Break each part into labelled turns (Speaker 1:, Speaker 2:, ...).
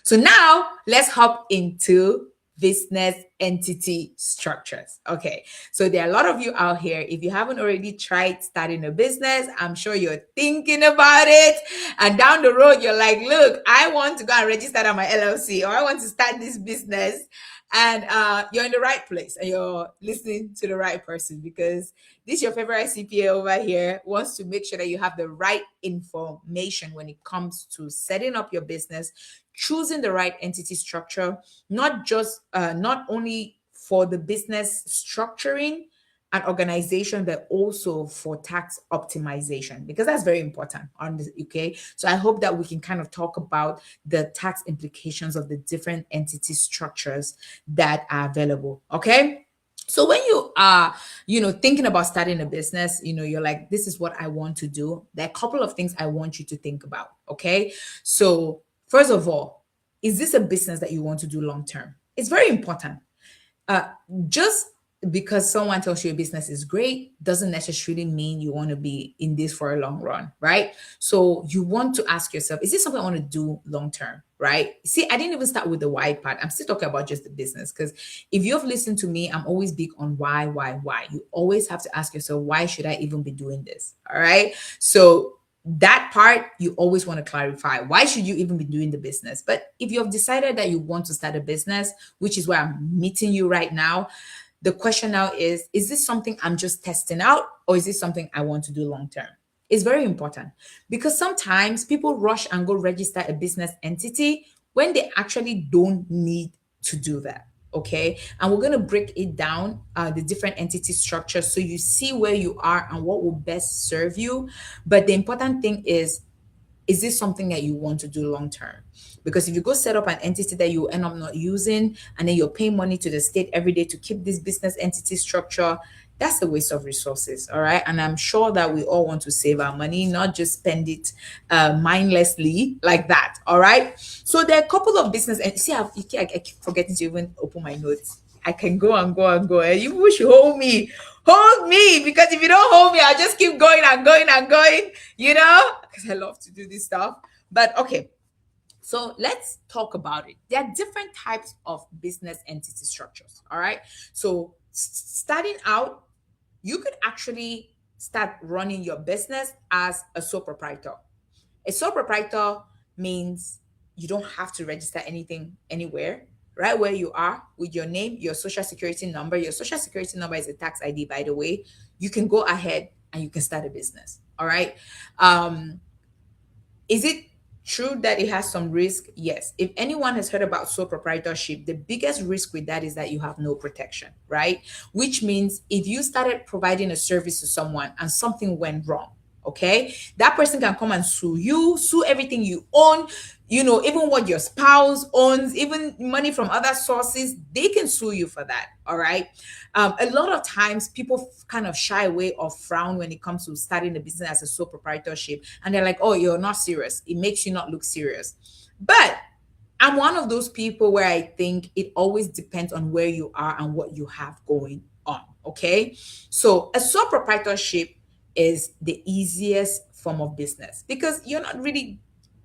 Speaker 1: So now let's hop into business entity structures. Okay. So there are a lot of you out here. If you haven't already tried starting a business, I'm sure you're thinking about it. And down the road, you're like, look, I want to go and register on my LLC, or I want to start this business. And you're in the right place and you're listening to the right person, because this your favorite CPA over here wants to make sure that you have the right information when it comes to setting up your business, choosing the right entity structure, not only for the business structuring and organization, but also for tax optimization, because that's very important on this. Okay, so I hope that we can kind of talk about the tax implications of the different entity structures that are available. Okay. So when you are, thinking about starting a business, you're like, this is what I want to do. There are a couple of things I want you to think about. Okay. So first of all, is this a business that you want to do long term? It's very important. uh, just because someone tells you a business is great doesn't necessarily mean you want to be in this for a long run, right? So you want to ask yourself, is this something I want to do long term, right? See, I didn't even start with the why part. I'm still talking about just the business, because if you've listened to me, I'm always big on why. You always have to ask yourself, why should I even be doing this? All right. So that part you always want to clarify. Why should you even be doing the business? But if you have decided that you want to start a business, which is where I'm meeting you right now, the question now is this something I'm just testing out, or is this something I want to do long term? It's very important, because sometimes people rush and go register a business entity when they actually don't need to do that. Okay. And we're going to break it down, the different entity structures, so you see where you are and what will best serve you. But the important thing is this something that you want to do long term? Because if you go set up an entity that you end up not using, and then you're paying money to the state every day to keep this business entity structure, that's a waste of resources. All right. And I'm sure that we all want to save our money, not just spend it mindlessly like that. All right. So there are a couple of business, and see, I keep forgetting to even open my notes. I can go and go and go. And you should hold me. Hold me, because if you don't hold me, I'll just keep going and going and going, because I love to do this stuff. But okay, so let's talk about it. There are different types of business entity structures. All right. So starting out, you could actually start running your business as a sole proprietor. A sole proprietor means you don't have to register anything anywhere. Right where you are, with your name, your social security number. Your social security number is a tax ID, by the way. You can go ahead and you can start a business. All right. Um, is it true that it has some risk? Yes. If anyone has heard about sole proprietorship, the biggest risk with that is that you have no protection, right? Which means if you started providing a service to someone and something went wrong, okay, that person can come and sue you, sue everything you own, even what your spouse owns, even money from other sources, they can sue you for that. All right. A lot of times people kind of shy away or frown when it comes to starting a business as a sole proprietorship. And they're like, oh, you're not serious. It makes you not look serious. But I'm one of those people where I think it always depends on where you are and what you have going on. Okay. So a sole proprietorship is the easiest form of business, because you're not really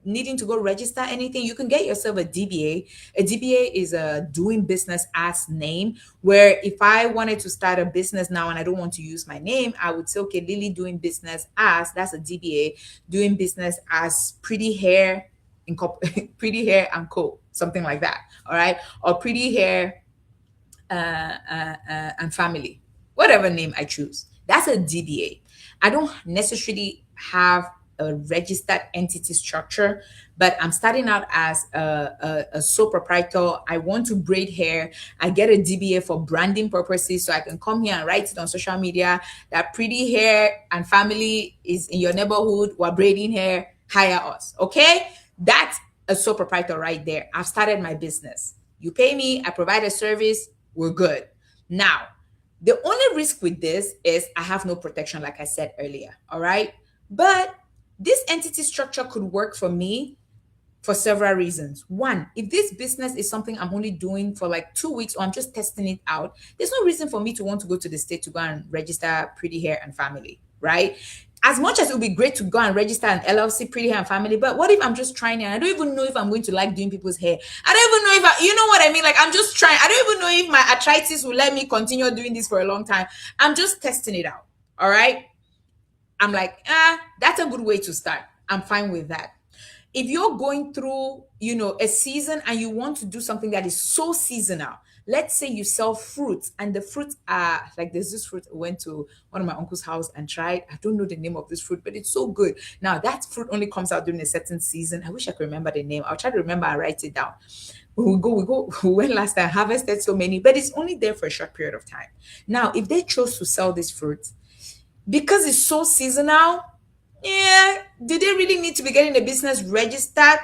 Speaker 1: needing to go register anything. You can get yourself a DBA. A DBA is a doing business as name, where if I wanted to start a business now and I don't want to use my name, I would say, okay, Lily doing business as, that's a DBA, doing business as Pretty Hair, Pretty Hair and Co, something like that. All right. Or Pretty Hair and Family, whatever name I choose. That's a DBA. I don't necessarily have a registered entity structure, but I'm starting out as a sole proprietor. I want to braid hair. I get a DBA for branding purposes, so I can come here and write it on social media that Pretty Hair and Family is in your neighborhood. We're braiding hair. Hire us. Okay, that's a sole proprietor right there. I've started my business. You pay me. I provide a service. We're good. Now, the only risk with this is I have no protection, like I said earlier. All right. But this entity structure could work for me for several reasons. One, if this business is something I'm only doing for like 2 weeks, or I'm just testing it out, there's no reason for me to want to go to the state to go and register Pretty Hair and Family, right? as much as it would be great to go and register an LLC, Pretty Hair and Family, but what if I'm just trying it and I don't even know if I'm going to like doing people's hair? I don't even know if you know what I mean? Like, I'm just trying. I don't even know if my arthritis will let me continue doing this for a long time. I'm just testing it out. All right. I'm like, that's a good way to start. I'm fine with that. If you're going through, a season and you want to do something that is so seasonal, let's say you sell fruits and the fruits are like, there's this fruit I went to one of my uncle's house and tried. I don't know the name of this fruit, but it's so good. Now that fruit only comes out during a certain season. I wish I could remember the name. I'll try to remember and write it down. We went last time, harvested so many, but it's only there for a short period of time. Now, if they chose to sell this fruit because it's so seasonal, yeah, do they really need to be getting a business registered?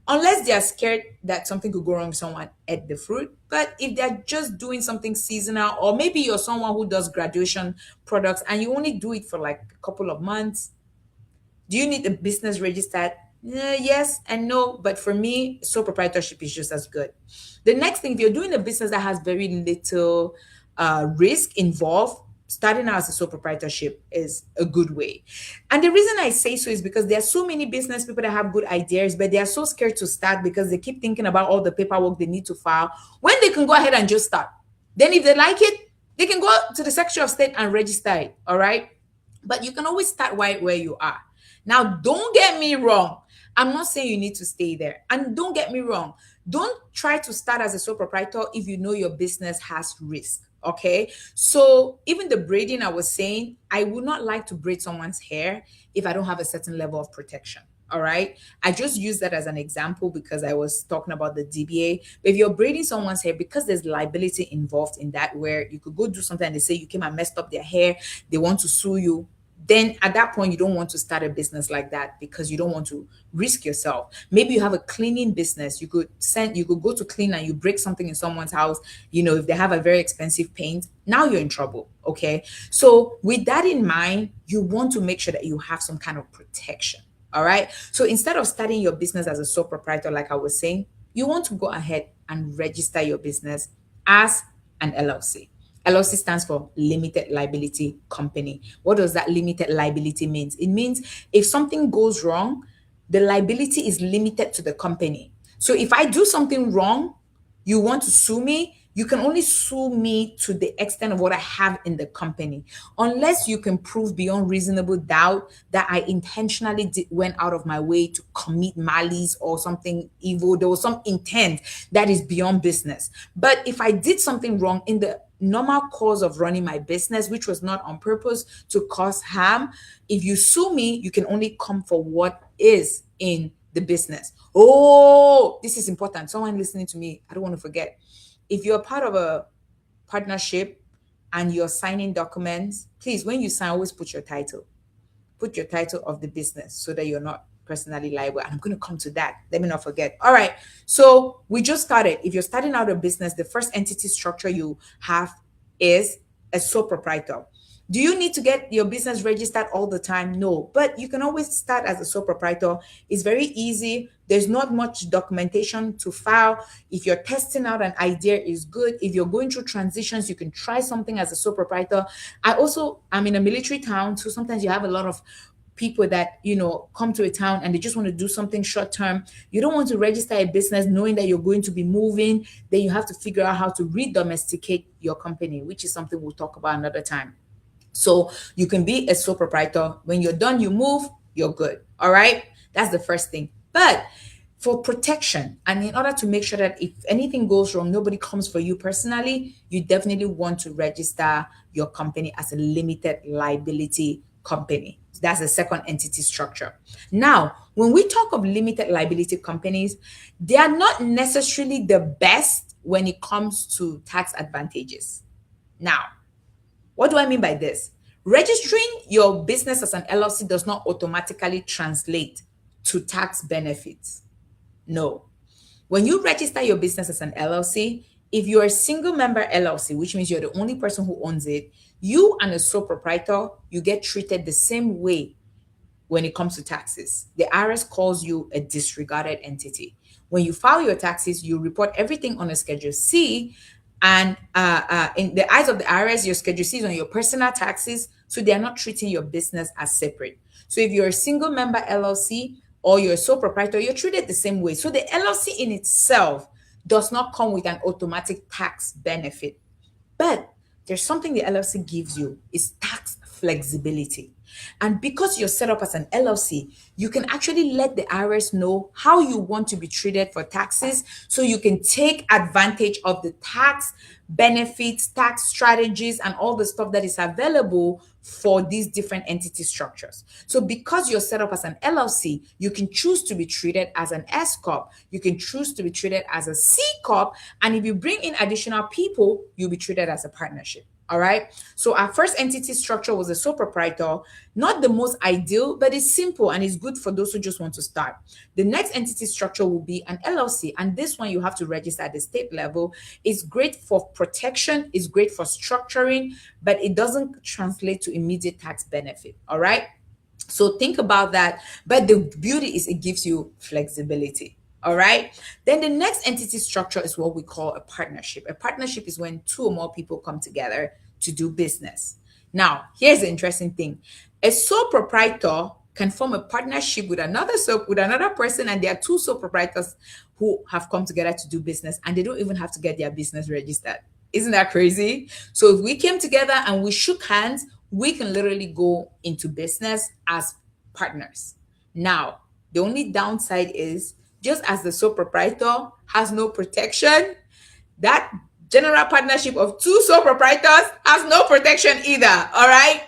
Speaker 1: Unless they are scared that something could go wrong, someone ate the fruit. But if they're just doing something seasonal, or maybe you're someone who does graduation products and you only do it for like a couple of months, do you need a business registered? Yes and no, but for me, sole proprietorship is just as good. The next thing, if you're doing a business that has very little risk involved, starting out as a sole proprietorship is a good way. And the reason I say so is because there are so many business people that have good ideas, but they are so scared to start because they keep thinking about all the paperwork they need to file when they can go ahead and just start. Then, if they like it, they can go to the Secretary of State and register it. All right. But you can always start right where you are. Now, don't get me wrong. I'm not saying you need to stay there. And don't get me wrong. Don't try to start as a sole proprietor if you know your business has risk. Okay. So even the braiding I was saying, I would not like to braid someone's hair if I don't have a certain level of protection. All right. I just use that as an example because I was talking about the DBA. But if you're braiding someone's hair, because there's liability involved in that, where you could go do something and they say you came and messed up their hair, they want to sue you, then at that point you don't want to start a business like that because you don't want to risk yourself. Maybe you have a cleaning business. You could go to clean and you break something in someone's house. If they have a very expensive paint, now you're in trouble. Okay. So with that in mind, you want to make sure that you have some kind of protection. All right. So instead of starting your business as a sole proprietor, like I was saying, you want to go ahead and register your business as an LLC. LLC stands for Limited Liability Company. What does that limited liability mean? It means if something goes wrong, the liability is limited to the company. So if I do something wrong, you want to sue me, you can only sue me to the extent of what I have in the company, unless you can prove beyond reasonable doubt that I intentionally went out of my way to commit malice or something evil. There was some intent that is beyond business. But if I did something wrong in the normal course of running my business, which was not on purpose to cause harm, if you sue me, you can only come for what is in the business. Oh, this is important. Someone listening to me, I don't want to forget. If you're part of a partnership and you're signing documents, please, when you sign, always put your title. Put your title of the business so that you're not personally liable. And I'm going to come to that. Let me not forget. All right. So we just started. If you're starting out a business, the first entity structure you have is a sole proprietor. Do you need to get your business registered all the time? No, but you can always start as a sole proprietor. It's very easy. There's not much documentation to file. If you're testing out an idea, is good. If you're going through transitions, you can try something as a sole proprietor. I'm in a military town, so sometimes you have a lot of people that come to a town and they just want to do something short term. You don't want to register a business knowing that you're going to be moving. Then you have to figure out how to re-domesticate your company, which is something we'll talk about another time. So you can be a sole proprietor. When you're done, you move, you're good. All right. That's the first thing. But for protection, and in order to make sure that if anything goes wrong, nobody comes for you personally, you definitely want to register your company as a limited liability company. That's the second entity structure. Now, when we talk of limited liability companies, they are not necessarily the best when it comes to tax advantages. Now, what do I mean by this? Registering your business as an LLC does not automatically translate to tax benefits. No. When you register your business as an LLC, if you're a single member LLC, which means you're the only person who owns it, you and a sole proprietor, you get treated the same way when it comes to taxes. The IRS calls you a disregarded entity. When you file your taxes, you report everything on a Schedule C. And in the eyes of the IRS, your Schedule C is on your personal taxes, So they are not treating your business as separate. So if you're a single member LLC or you're a sole proprietor, you're treated the same way. So the LLC in itself does not come with an automatic tax benefit. But there's something the LLC gives you is tax flexibility. And because you're set up as an LLC, you can actually let the IRS know how you want to be treated for taxes so you can take advantage of the tax benefits, tax strategies, and all the stuff that is available for these different entity structures. So because you're set up as an LLC, you can choose to be treated as an S corp, you can choose to be treated as a C corp, and if you bring in additional people, you'll be treated as a partnership. All right. So our first entity structure was a sole proprietor, not the most ideal, but it's simple and it's good for those who just want to start. The next entity structure will be an LLC, and this one you have to register at the state level. It's great for protection, it's great for structuring, but it doesn't translate to immediate tax benefit. All right. So think about that. But the beauty is it gives you flexibility. All right. Then the next entity structure is what we call a partnership. A partnership is when two or more people come together to do business. Now, here's the interesting thing. A sole proprietor can form a partnership with another person, and there are two sole proprietors who have come together to do business, and they don't even have to get their business registered. Isn't that crazy? So if we came together and we shook hands, we can literally go into business as partners. Now, the only downside is just as the sole proprietor has no protection, that general partnership of two sole proprietors has no protection either. All right.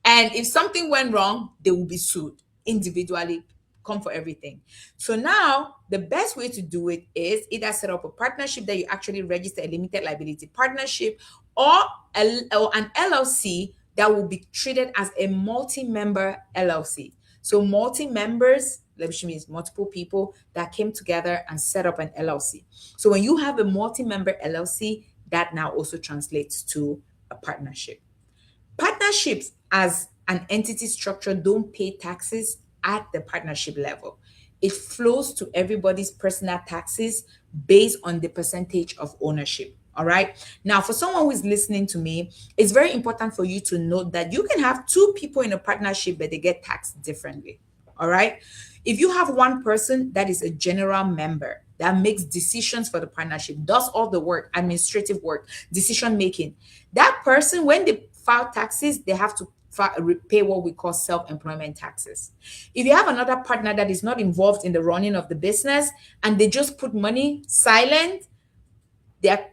Speaker 1: And if something went wrong, they will be sued individually, come for everything. So now the best way to do it is either set up a partnership that you actually register a limited liability partnership, or an LLC that will be treated as a multi-member LLC. So multi-members, which means multiple people that came together and set up an LLC. So when you have a multi-member LLC, that now also translates to a partnership. Partnerships as an entity structure don't pay taxes at the partnership level. It flows to everybody's personal taxes based on the percentage of ownership. All right. Now, for someone who is listening to me, it's very important for you to note that you can have two people in a partnership, but they get taxed differently. All right. If you have one person that is a general member that makes decisions for the partnership, does all the work, administrative work, decision making, that person, when they file taxes, they have to pay what we call self-employment taxes. If you have another partner that is not involved in the running of the business and they just put money silent, their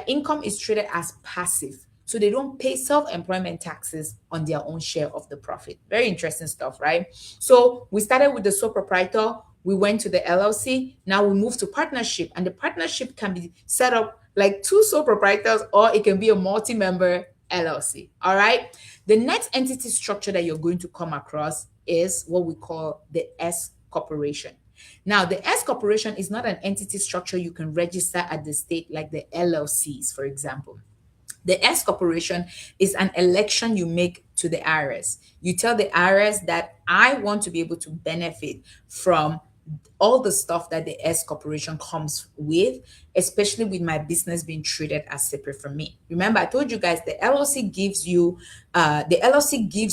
Speaker 1: income is treated as passive. So they don't pay self-employment taxes on their own share of the profit. Very interesting stuff, right? So we started with the sole proprietor, we went to the LLC, now we move to partnership, and the partnership can be set up like two sole proprietors, or it can be a multi-member LLC. All right. The next entity structure that you're going to come across is what we call the S corporation. Now, the S corporation is not an entity structure you can register at the state like the LLCs, for example. The S corporation is an election you make to the IRS. You tell the IRS that I want to be able to benefit from all the stuff that the S corporation comes with, especially with my business being treated as separate from me. Remember, I told you guys the LLC gives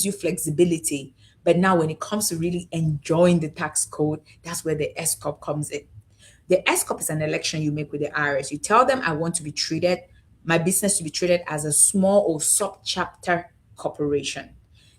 Speaker 1: you flexibility, but now when it comes to really enjoying the tax code, that's where the S corp comes in. The S corp is an election you make with the IRS. You tell them I want to be treated, my business to be treated as a small or subchapter corporation.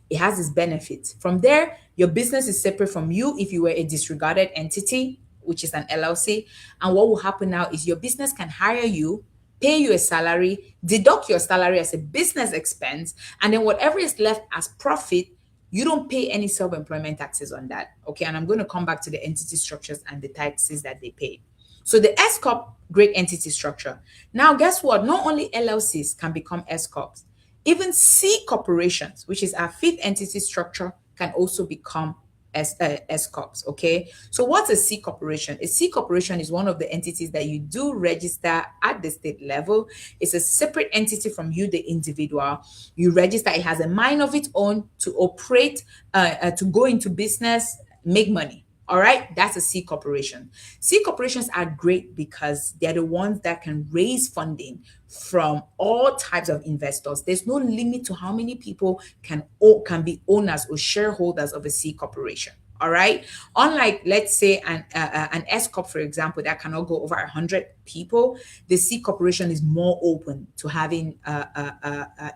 Speaker 1: It has its benefits. From there, your business is separate from you if you were a disregarded entity, which is an LLC. And what will happen now is your business can hire you, pay you a salary, deduct your salary as a business expense, and then whatever is left as profit, you don't pay any self-employment taxes on that. Okay, and I'm going to come back to the entity structures and the taxes that they pay. So the S corp, great entity structure. Now, guess what? Not only LLCs can become S corps. Even C corporations, which is our fifth entity structure, can also become S corps. Okay. So what's a C corporation? A C corporation is one of the entities that you do register at the state level. It's a separate entity from you, the individual. You register. It has a mind of its own to operate, to go into business, make money. All right, that's a C corporation. C corporations are great because they're the ones that can raise funding from all types of investors. There's no limit to how many people can be owners or shareholders of a C corporation. All right. Unlike, let's say, an S corp, for example, that cannot go over 100 people, the C corporation is more open to having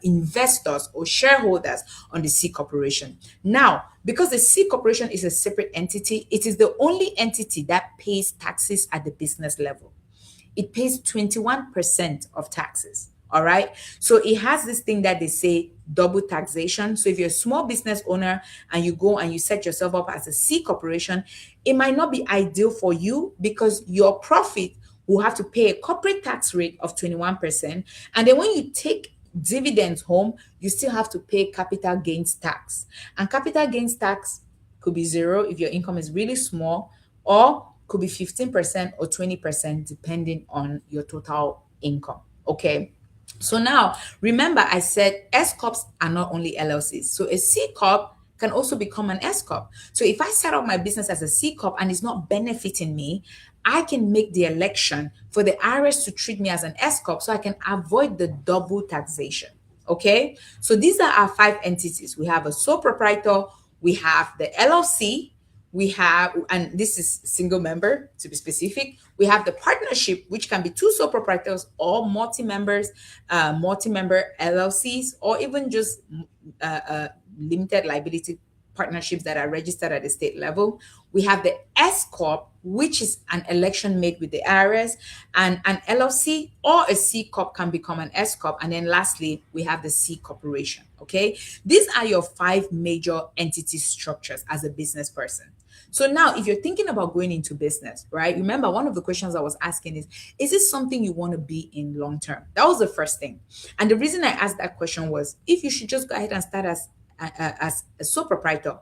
Speaker 1: investors or shareholders on the C corporation. Now, because the C corporation is a separate entity, it is the only entity that pays taxes at the business level. It pays 21% of taxes. All right. So it has this thing that they say double taxation. So if you're a small business owner and you go and you set yourself up as a C corporation, it might not be ideal for you because your profit will have to pay a corporate tax rate of 21%. And then when you take dividends home, you still have to pay capital gains tax. And capital gains tax could be zero if your income is really small, or could be 15% or 20% depending on your total income. Okay. So now remember, I said S Corps are not only LLCs. So a C Corp can also become an S Corp. So if I set up my business as a C Corp and it's not benefiting me, I can make the election for the IRS to treat me as an S Corp so I can avoid the double taxation. Okay. So these are our five entities. We have a sole proprietor, we have the LLC, we have, and this is single member to be specific, we have the partnership, which can be two sole proprietors or multi-members, multi-member LLCs, or even just limited liability partnerships that are registered at the state level. We have the S Corp, which is an election made with the IRS, and an LLC or a C Corp can become an S Corp. And then lastly, we have the C Corporation. Okay. These are your five major entity structures as a business person. So now, if you're thinking about going into business, right? Remember, one of the questions I was asking is this something you want to be in long term? That was the first thing. And the reason I asked that question was if you should just go ahead and start as a sole proprietor.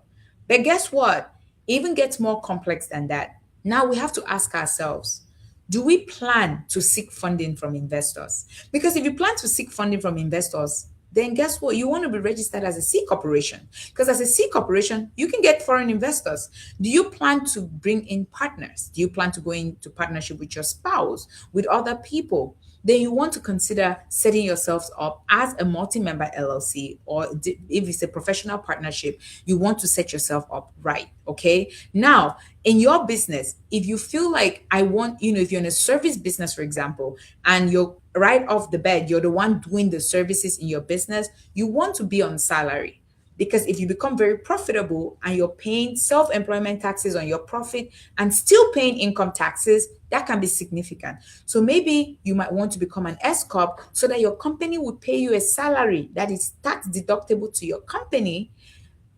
Speaker 1: But guess what? It even gets more complex than that. Now we have to ask ourselves, do we plan to seek funding from investors? Because if you plan to seek funding from investors, then guess what? You want to be registered as a C corporation, because as a C corporation, you can get foreign investors. Do you plan to bring in partners? Do you plan to go into partnership with your spouse, with other people? Then you want to consider setting yourselves up as a multi-member LLC, or if it's a professional partnership, you want to set yourself up right. Okay. Now, in your business, if you feel like if you're in a service business, for example, and you're right off the bat, you're the one doing the services in your business, you want to be on salary. Because if you become very profitable and you're paying self-employment taxes on your profit and still paying income taxes, that can be significant. So maybe you might want to become an S Corp so that your company would pay you a salary that is tax deductible to your company,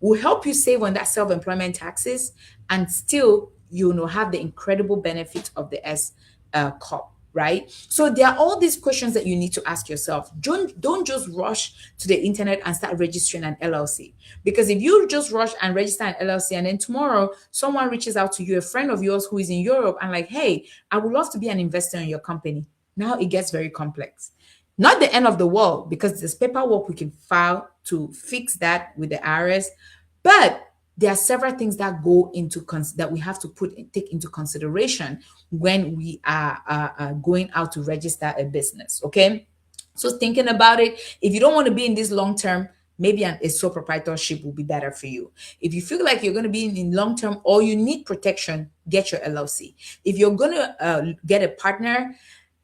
Speaker 1: will help you save on that self-employment taxes, and still have the incredible benefit of the S Corp. Right? So there are all these questions that you need to ask yourself. Don't just rush to the internet and start registering an LLC. Because if you just rush and register an LLC and then tomorrow someone reaches out to you, a friend of yours who is in Europe, and like, hey, I would love to be an investor in your company. Now it gets very complex. Not the end of the world, because there's paperwork we can file to fix that with the IRS, but there are several things that go into that we have to take into consideration when we are going out to register a business. Okay, so thinking about it, if you don't want to be in this long term, maybe a sole proprietorship will be better for you. If you feel like you're going to be in long term or you need protection, get your LLC. If you're going to get a partner,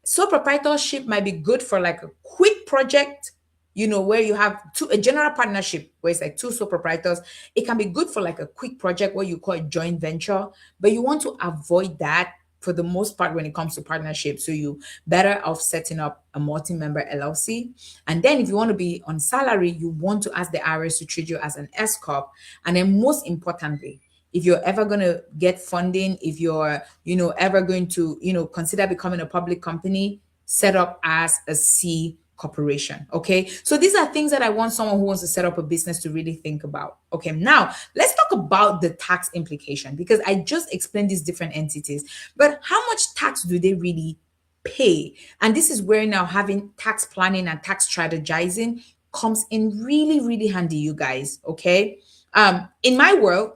Speaker 1: sole proprietorship might be good for like a quick project, where you have a general partnership where it's like two sole proprietors. It can be good for like a quick project where you call it joint venture, but you want to avoid that for the most part when it comes to partnership. So you better off setting up a multi-member LLC. And then if you want to be on salary, you want to ask the IRS to treat you as an S Corp. And then most importantly, if you're ever going to get funding, if you're, ever going to, consider becoming a public company, set up as a C corporation. Okay. So these are things that I want someone who wants to set up a business to really think about. Okay. Now let's talk about the tax implication, because I just explained these different entities, but how much tax do they really pay? And this is where now having tax planning and tax strategizing comes in really, really handy, you guys. Okay. In my world,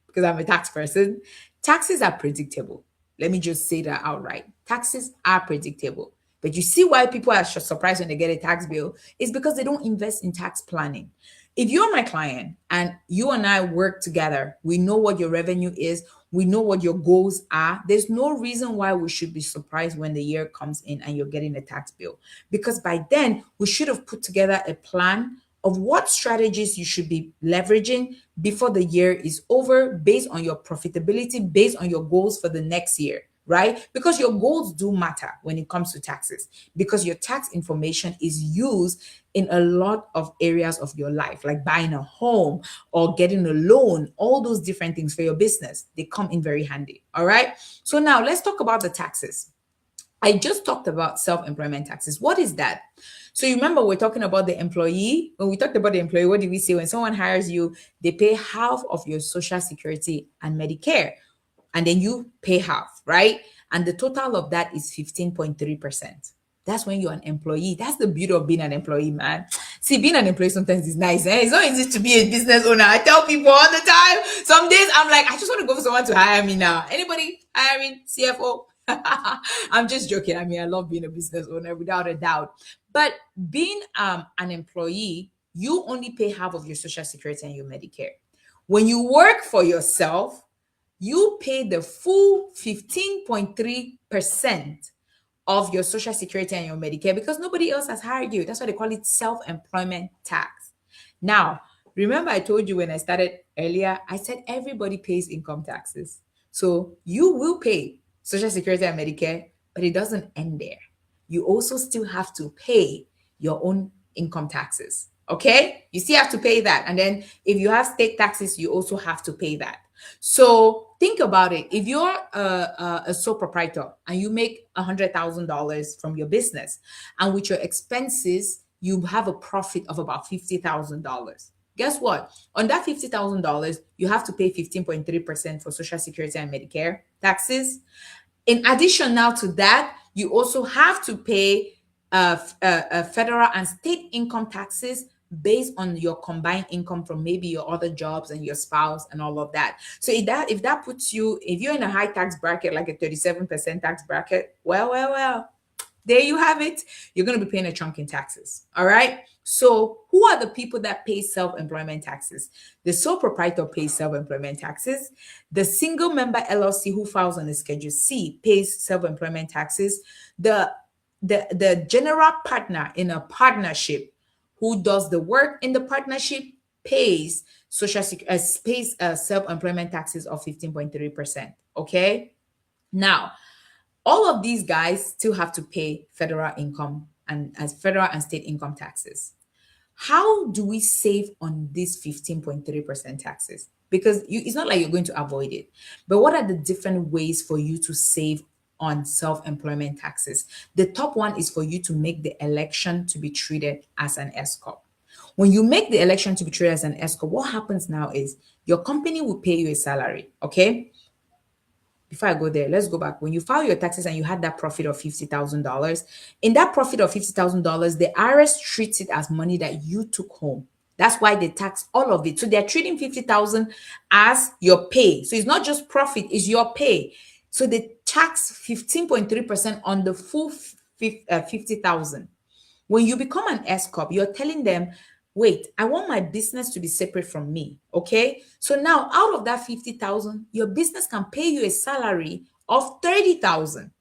Speaker 1: because I'm a tax person, Taxes are predictable. Let me just say that outright. Taxes are predictable. But you see why people are surprised when they get a tax bill is because they don't invest in tax planning. If you're my client and you and I work together, we know what your revenue is, we know what your goals are. There's no reason why we should be surprised when the year comes in and you're getting a tax bill. Because by then, we should have put together a plan of what strategies you should be leveraging before the year is over based on your profitability, based on your goals for the next year, right? Because your goals do matter when it comes to taxes, because your tax information is used in a lot of areas of your life, like buying a home or getting a loan, all those different things for your business. They come in very handy. All right. So now let's talk about the taxes. I just talked about self-employment taxes. What is that? So you remember we're talking about the employee. When we talked about the employee, what did we say? When someone hires you, they pay half of your social security and Medicare, and then you pay half, right? And the total of that is 15.3%. That's when you're an employee. That's the beauty of being an employee, man. See, being an employee sometimes is nice. Eh? It's not easy to be a business owner. I tell people all the time. Some days I'm like, I just want to go for someone to hire me now. Anybody hiring CFO? I'm just joking. I mean, I love being a business owner without a doubt. But being an employee, you only pay half of your social security and your Medicare. When you work for yourself, you pay the full 15.3% of your social security and your Medicare because nobody else has hired you. That's why they call it self-employment tax. Now, remember I told you when I started earlier, I said everybody pays income taxes. So you will pay social security and Medicare, but it doesn't end there. You also still have to pay your own income taxes. Okay? You still have to pay that. And then if you have state taxes, you also have to pay that. So think about it. If you're a sole proprietor and you make $100,000 from your business, and with your expenses, you have a profit of about $50,000. Guess what? On that $50,000, you have to pay 15.3% for Social Security and Medicare taxes. In addition, now to that, you also have to pay federal and state income taxes based on your combined income from maybe your other jobs and your spouse and all of that. So if that puts you, if you're in a high tax bracket, like a 37% tax bracket, well, there you have it. You're going to be paying a chunk in taxes. All right. So who are the people that pay self-employment taxes? The sole proprietor pays self-employment taxes. The single member LLC who files on the Schedule C pays self-employment taxes. The general partner in a partnership who does the work in the partnership pays self-employment taxes of 15.3%. Okay. Now, all of these guys still have to pay federal income and as federal and state income taxes. How do we save on these 15.3% taxes? Because it's not like you're going to avoid it. But what are the different ways for you to save on self-employment taxes? The top one is for you to make the election to be treated as an S corp. When you make the election to be treated as an S corp, what happens now is your company will pay you a salary, okay? Before I go there, let's go back. When you file your taxes and you had that profit of $50,000, in that profit of $50,000, the IRS treats it as money that you took home. That's why they tax all of it. So they're treating 50,000 as your pay. So it's not just profit, it's your pay. So they tax 15.3% on the full 50,000. When you become an S corp, you're telling them, wait, I want my business to be separate from me. Okay. So now out of that 50,000, your business can pay you a salary of 30,000.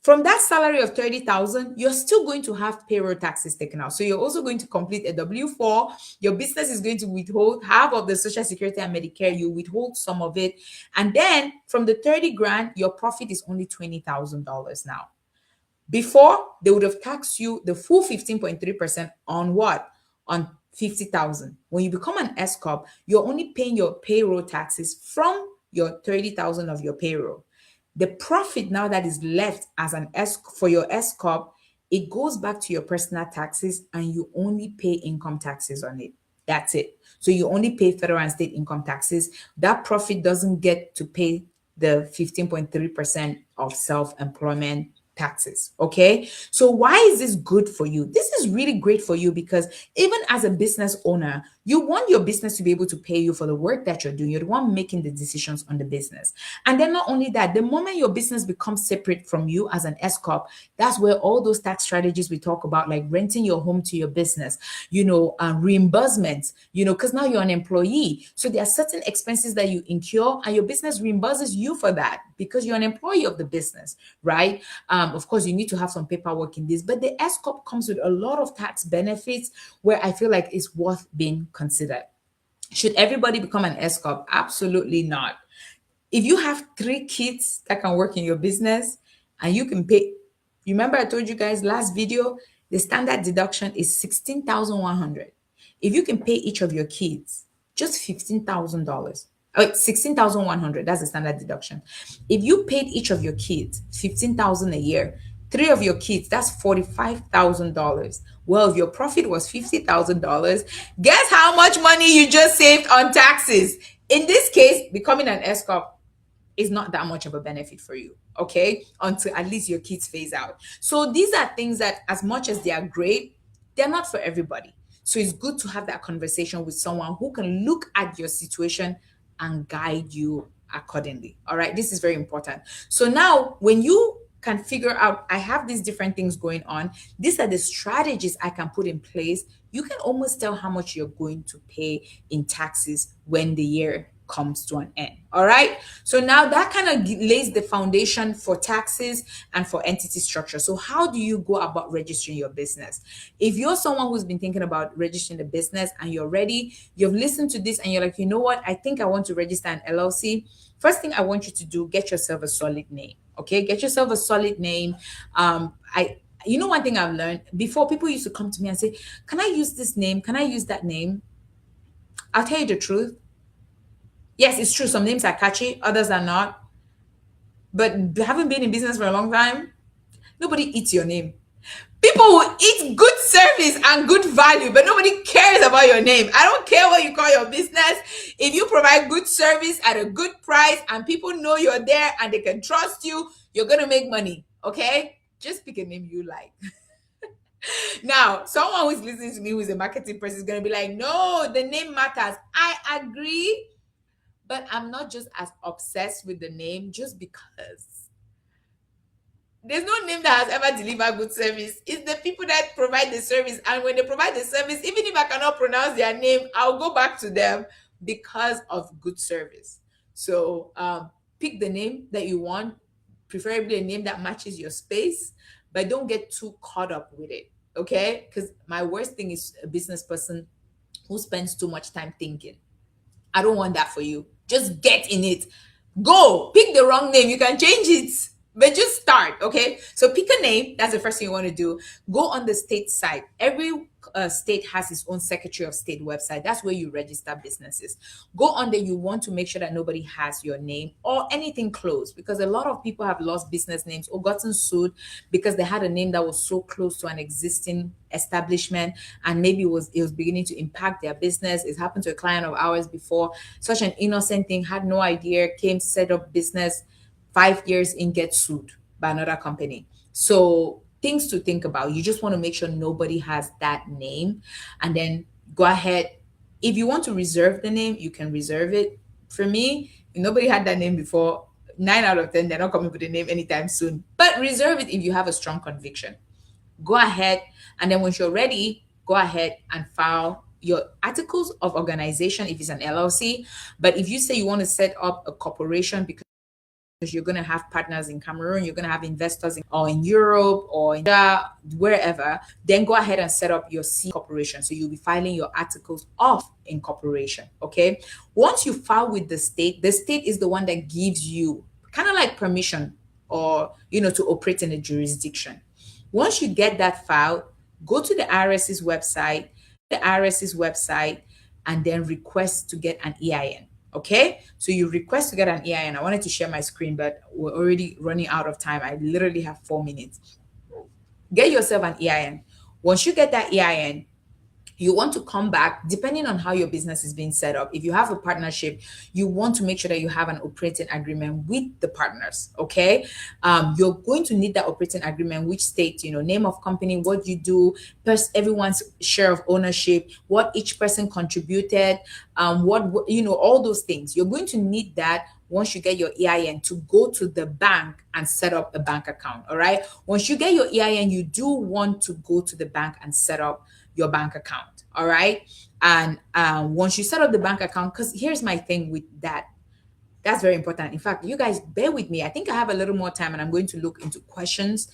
Speaker 1: From that salary of 30,000, you're still going to have payroll taxes taken out. So you're also going to complete a W-4. Your business is going to withhold half of the Social Security and Medicare. You withhold some of it. And then from the 30 grand, your profit is only $20,000 now. Before, they would have taxed you the full 15.3% on what? On 50,000. When you become an S corp, you're only paying your payroll taxes from your 30,000 of your payroll. The profit now that is left as an S for your S corp, it goes back to your personal taxes and you only pay income taxes on it. That's it. So you only pay federal and state income taxes. That profit doesn't get to pay the 15.3% of self-employment taxes. Okay. So why is this good for you? This is really great for you because even as a business owner, You want your business to be able to pay you for the work that you're doing. You're the one making the decisions on the business. And then not only that, the moment your business becomes separate from you as an S corp, that's where all those tax strategies we talk about, like renting your home to your business, reimbursements, because now you're an employee. So there are certain expenses that you incur, and your business reimburses you for that because you're an employee of the business, right? Of course, you need to have some paperwork in this, but the S corp comes with a lot of tax benefits where I feel like it's worth being considered. Should everybody become an S corp? Absolutely not. If you have 3 kids that can work in your business and you can pay, remember I told you guys last video, the standard deduction is 16,100. If you can pay each of your kids just $15,000, 16,100, that's the standard deduction. If you paid each of your kids 15,000 a year, 3 of your kids, that's $45,000. Well, if your profit was $50,000, guess how much money you just saved on taxes? In this case, becoming an S corp is not that much of a benefit for you, okay? Until at least your kids phase out. So these are things that, as much as they are great, they're not for everybody. So it's good to have that conversation with someone who can look at your situation and guide you accordingly. All right, this is very important. So now, when you can figure out, I have these different things going on, these are the strategies I can put in place, you can almost tell how much you're going to pay in taxes when the year comes to an end. All right. So now that kind of lays the foundation for taxes and for entity structure. So how do you go about registering your business? If you're someone who's been thinking about registering the business and you're ready, you've listened to this and you're like, you know what? I think I want to register an LLC. First thing I want you to do, get yourself a solid name. Okay. Get yourself a solid name. One thing I've learned before, people used to come to me and say, can I use this name? Can I use that name? I'll tell you the truth. Yes, it's true. Some names are catchy, others are not. But having been in business for a long time, nobody eats your name. People will eat good service and good value, but nobody cares about your name. I don't care what you call your business. If you provide good service at a good price and people know you're there and they can trust you, you're going to make money. Okay? Just pick a name you like. Now, someone who's listening to me who's a marketing person is going to be like, no, the name matters. I agree. But I'm not just as obsessed with the name just because. There's no name that has ever delivered good service. It's the people that provide the service. And when they provide the service, even if I cannot pronounce their name, I'll go back to them because of good service. So pick the name that you want, preferably a name that matches your space, but don't get too caught up with it. Okay? Because my worst thing is a business person who spends too much time thinking. I don't want that for you. Just get in it. Go. Pick the wrong name. You can change it, but just start. Okay. So pick a name. That's the first thing you want to do. Go on the state site. Every state has its own Secretary of State website. That's where you register businesses. Go on there. You want to make sure that nobody has your name or anything close, because a lot of people have lost business names or gotten sued because they had a name that was so close to an existing establishment and maybe it was beginning to impact their business. It happened to a client of ours before. Such an innocent thing, had no idea, came, set up business, 5 years in, get sued by another company. So things to think about. You just want to make sure nobody has that name, and then go ahead. If you want to reserve the name, you can reserve it. For me, if nobody had that name before, 9 out of 10, they're not coming with the name anytime soon. But reserve it if you have a strong conviction. Go ahead, and then once you're ready, go ahead and file your articles of organization if it's an LLC. But if you say you want to set up a corporation because you're going to have partners in Cameroon, you're going to have investors in Europe or in wherever, then go ahead and set up your C corporation. So you'll be filing your articles of incorporation. Okay. Once you file with the state is the one that gives you kind of like permission or, to operate in a jurisdiction. Once you get that filed, go to the IRS's website, and then request to get an EIN. Okay, so you request to get an EIN. I wanted to share my screen, but we're already running out of time. I literally have 4 minutes. Get yourself an EIN. Once you get that EIN, you want to come back depending on how your business is being set up. If you have a partnership, you want to make sure that you have an operating agreement with the partners. Okay, you're going to need that operating agreement, which states, name of company, what you do, everyone's share of ownership, what each person contributed, all those things. You're going to need that once you get your EIN to go to the bank and set up a bank account. All right. Once you get your EIN, you do want to go to the bank and set up your bank account. All right. And once you set up the bank account, because here's my thing with that. That's very important. In fact, you guys bear with me. I think I have a little more time and I'm going to look into questions.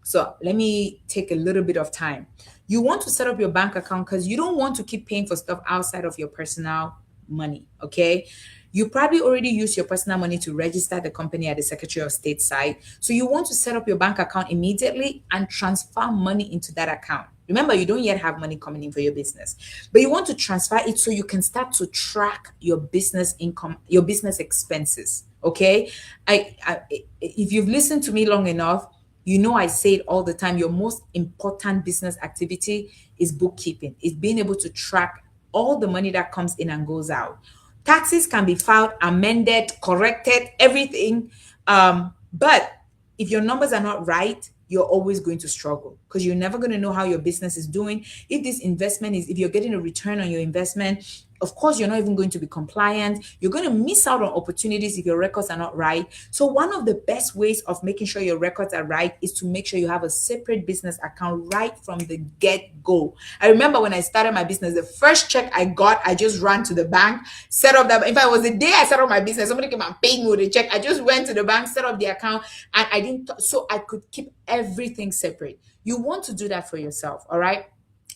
Speaker 1: So let me take a little bit of time. You want to set up your bank account because you don't want to keep paying for stuff outside of your personal money. Okay. You probably already use your personal money to register the company at the Secretary of State site. So you want to set up your bank account immediately and transfer money into that account. Remember, you don't yet have money coming in for your business, but you want to transfer it so you can start to track your business income, your business expenses. Okay. If you've listened to me long enough, I say it all the time. Your most important business activity is bookkeeping. It's being able to track all the money that comes in and goes out. Taxes can be filed, amended, corrected, everything. But if your numbers are not right, you're always going to struggle because you're never going to know how your business is doing. If you're getting a return on your investment, of course, you're not even going to be compliant. You're going to miss out on opportunities if your records are not right. So one of the best ways of making sure your records are right is to make sure you have a separate business account right from the get-go. I remember when I started my business, the first check I got, I just ran to the bank, set up that. In fact, it was the day I set up my business. Somebody came and paid me with a check. I just went to the bank, set up the account, and I didn't, so I could keep everything separate. You want to do that for yourself, all right?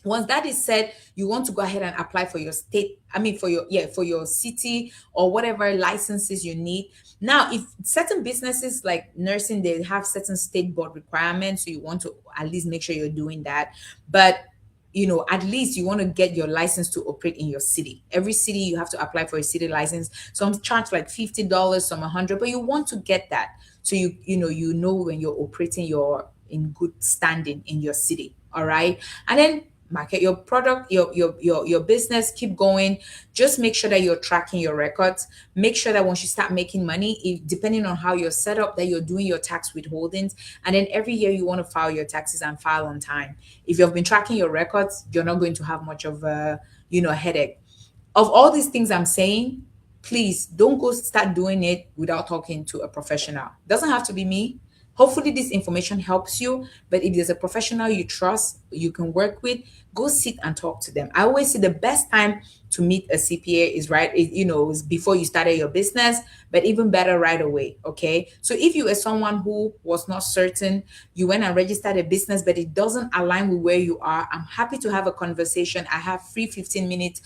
Speaker 1: Once that is said, you want to go ahead and apply for your for your city or whatever licenses you need. Now, if certain businesses like nursing, they have certain state board requirements, so you want to at least make sure you're doing that. But at least you want to get your license to operate in your city. Every city you have to apply for a city license. Some charge like $50, some 100, but you want to get that so you know when you're operating, you're in good standing in your city. All right, and then market your product, your business, keep going. Just make sure that you're tracking your records. Make sure that once you start making money, depending on how you're set up, that you're doing your tax withholdings. And then every year you want to file your taxes and file on time. If you've been tracking your records, you're not going to have much of a headache. Of all these things I'm saying, please don't go start doing it without talking to a professional. Doesn't have to be me. Hopefully this information helps you, but if there's a professional you trust, you can work with, go sit and talk to them. I always say the best time to meet a CPA is before you started your business, but even better right away. Okay. So if you are someone who was not certain, you went and registered a business, but it doesn't align with where you are, I'm happy to have a conversation. I have free 15-minute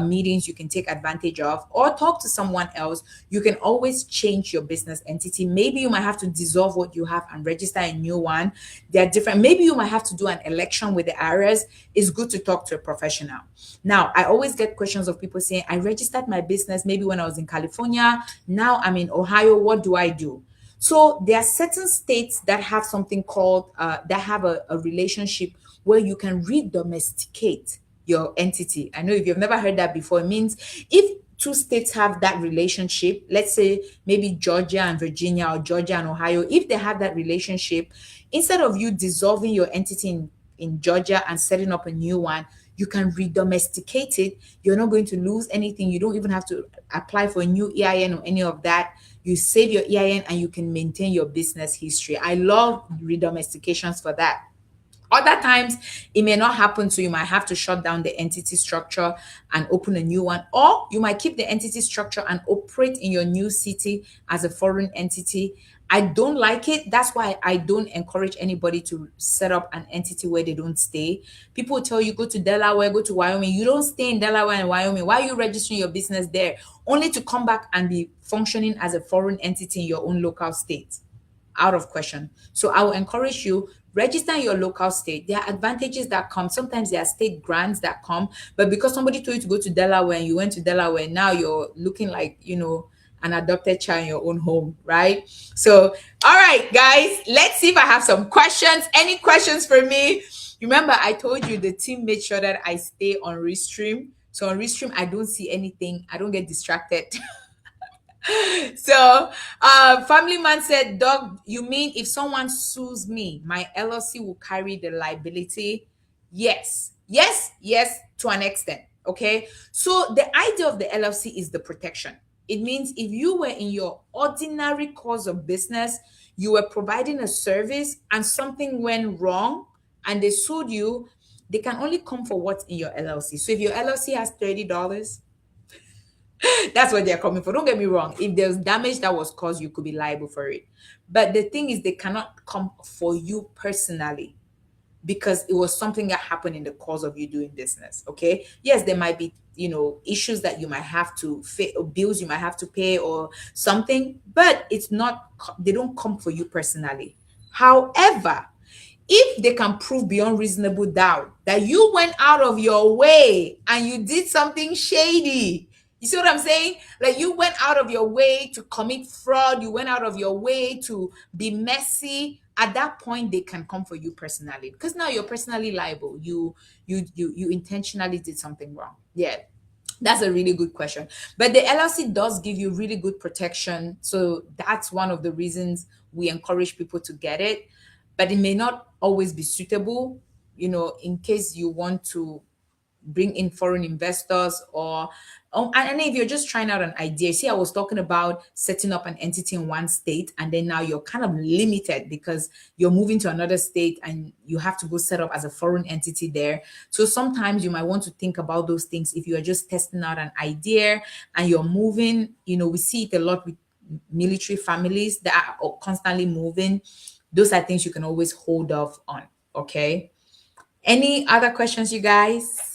Speaker 1: meetings you can take advantage of, or talk to someone else. You can always change your business entity. Maybe you might have to dissolve what you have and register a new one. They're different. Maybe you might have to do an election with the IRS. It's good to talk to a professional. Now, I always get questions of people saying, I registered my business maybe when I was in California. Now I'm in Ohio. What do I do? So there are certain states that have something called, that have a relationship where you can redomesticate your entity. I know if you've never heard that before, it means if two states have that relationship, let's say maybe Georgia and Virginia or Georgia and Ohio, if they have that relationship, instead of you dissolving your entity in Georgia and setting up a new one, you can redomesticate it. You're not going to lose anything. You don't even have to apply for a new EIN or any of that. You save your EIN and you can maintain your business history. I love redomestications for that. Other times, it may not happen, so you might have to shut down the entity structure and open a new one, or you might keep the entity structure and operate in your new city as a foreign entity. I don't like it. That's why I don't encourage anybody to set up an entity where they don't stay. People tell you, go to Delaware, go to Wyoming. You don't stay in Delaware and Wyoming. Why are you registering your business there? Only to come back and be functioning as a foreign entity in your own local state. Out of question. So I will encourage you, register in your local state. There are advantages that come. Sometimes there are state grants that come, but because somebody told you to go to Delaware and you went to Delaware, now you're looking like, an adopted child in your own home, right? So, all right, guys, let's see if I have some questions. Any questions for me? Remember, I told you the team made sure that I stay on Restream. So on Restream, I don't see anything. I don't get distracted. So, family man said, "Dog, you mean if someone sues me, my LLC will carry the liability?" Yes, yes, yes, to an extent. Okay. So the idea of the LLC is the protection. It means if you were in your ordinary course of business, you were providing a service and something went wrong and they sued you, they can only come for what's in your LLC. So if your LLC has $30, that's what they're coming for. Don't get me wrong. If there's damage that was caused, you could be liable for it. But the thing is, they cannot come for you personally because it was something that happened in the course of you doing business. Okay. Yes, there might be, issues that you might have to or bills you might have to pay or something, but it's not, they don't come for you personally. However, if they can prove beyond reasonable doubt that you went out of your way and you did something shady, you see what I'm saying? Like you went out of your way to commit fraud, you went out of your way to be messy. At that point, they can come for you personally because now you're personally liable. You intentionally did something wrong. Yeah, that's a really good question. But the LLC does give you really good protection. So that's one of the reasons we encourage people to get it. But it may not always be suitable, in case you want to bring in foreign investors or and if you're just trying out an idea. See, I was talking about setting up an entity in one state and then now you're kind of limited because you're moving to another state and you have to go set up as a foreign entity there. So sometimes you might want to think about those things if you are just testing out an idea and you're moving. We see it a lot with military families that are constantly moving. Those are things you can always hold off on. Okay. Any other questions, you guys?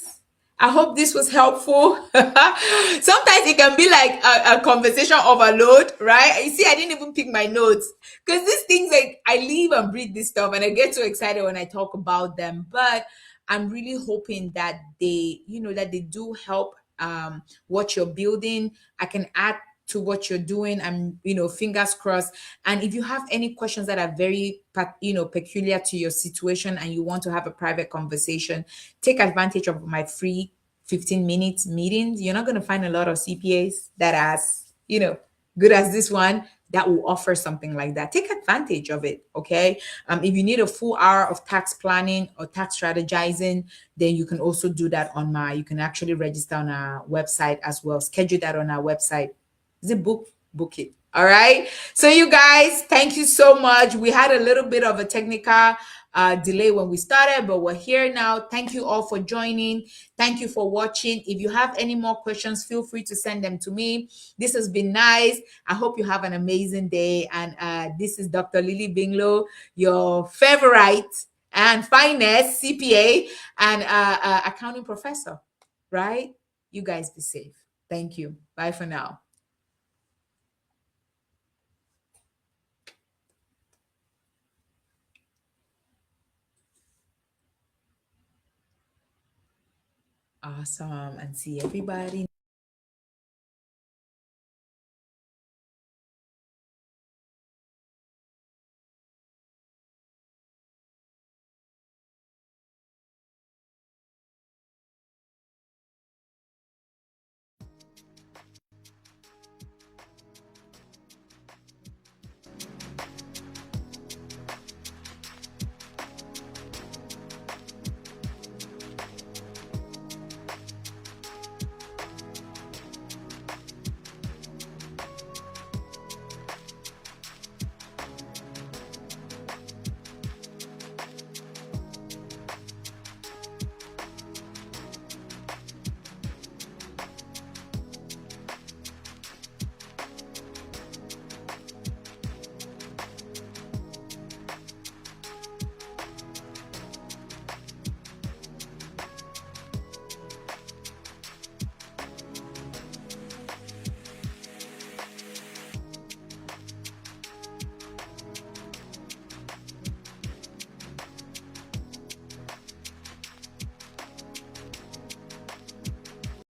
Speaker 1: I hope this was helpful. Sometimes it can be like a conversation overload, right? You see, I didn't even pick my notes because these things, like, I live and breathe this stuff and I get so excited when I talk about them. But I'm really hoping that they do help what you're building. I can add to what you're doing. I'm, fingers crossed. And if you have any questions that are very, peculiar to your situation and you want to have a private conversation, take advantage of my free 15 minutes meetings. You're not going to find a lot of CPAs that are as, good as this one that will offer something like that. Take advantage of it. Okay. If you need a full hour of tax planning or tax strategizing, then you can also do that you can actually register on our website as well. Schedule that on our website. Is it book it? All right. So you guys, thank you so much. We had a little bit of a technical delay when we started, but we're here now. Thank you all for joining. Thank you for watching. If you have any more questions, feel free to send them to me. This has been nice. I hope you have an amazing day. And this is Dr. Lilly Mbinglo, your favorite and finest CPA and accounting professor, right? You guys be safe. Thank you. Bye for now. Awesome. And see everybody